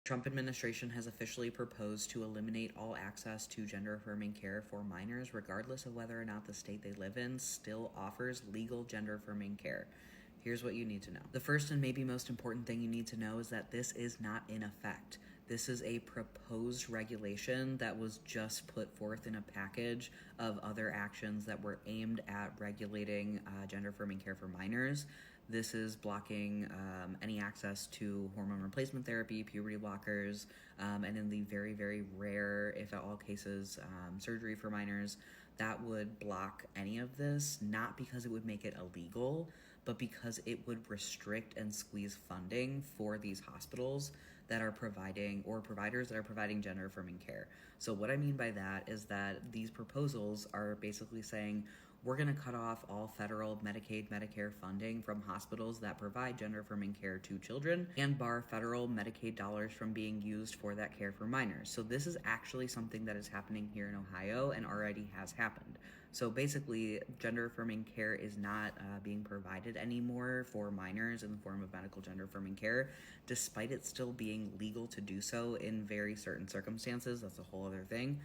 Trump administration has officially proposed to eliminate all access to gender-affirming care for minors, regardless of whether or not the state they live in still offers legal gender-affirming care. Here's what you need to know. The first and maybe most important thing you need to know is that this is not in effect. This is a proposed regulation that was just put forth in a package of other actions that were aimed at regulating gender-affirming care for minors. This is blocking any access to hormone replacement therapy, puberty blockers, and in the very, very rare, if at all cases, surgery for minors. That would block any of this, not because it would make it illegal, but because it would restrict and squeeze funding for these hospitals that are providing, or providers that are providing gender-affirming care. So what I mean by that is that these proposals are basically saying, we're going to cut off all federal Medicaid, Medicare funding from hospitals that provide gender-affirming care to children and bar federal Medicaid dollars from being used for that care for minors. So this is actually something that is happening here in Ohio and already has happened. So basically, gender-affirming care is not being provided anymore for minors in the form of medical gender-affirming care, despite it still being legal to do so in very certain circumstances. That's a whole other thing.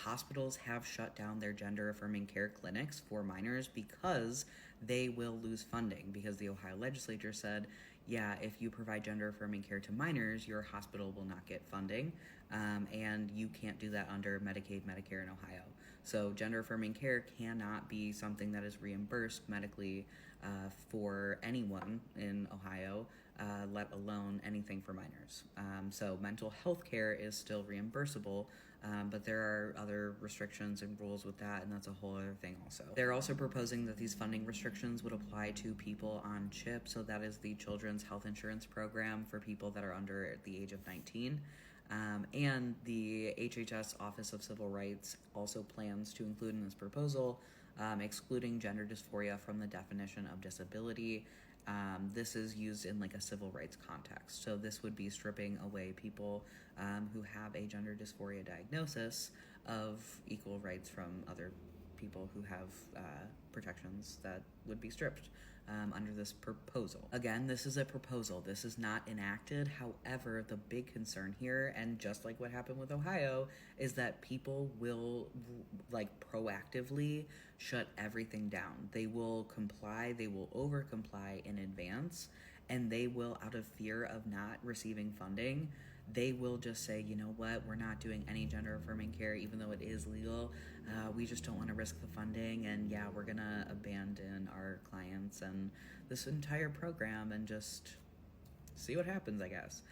Hospitals have shut down their gender-affirming care clinics for minors because they will lose funding, because the Ohio legislature said, yeah, if you provide gender-affirming care to minors, your hospital will not get funding, and you can't do that under Medicaid, Medicare in Ohio. So gender-affirming care cannot be something that is reimbursed medically for anyone in Ohio, let alone anything for minors. So mental health care is still reimbursable, but there are other restrictions and rules with that, and that's a whole other thing also. They're also proposing that these funding restrictions would apply to people on CHIP, so that is the Children's Health Insurance Program for people that are under the age of 19. And the HHS Office of Civil Rights also plans to include in this proposal excluding gender dysphoria from the definition of disability. This is used in like a civil rights context. So this would be stripping away people who have a gender dysphoria diagnosis of equal rights from other people who have protections that would be stripped under this proposal. Again, this is a proposal. This is not enacted. However, the big concern here, and just like what happened with Ohio, is that people will like proactively shut everything down. They will comply, they will over comply in advance, and they will, out of fear of not receiving funding, they will just say, you know what, we're not doing any gender-affirming care even though it is legal. We just don't want to risk the funding, and yeah, we're gonna abandon our clients and this entire program and just see what happens, I guess.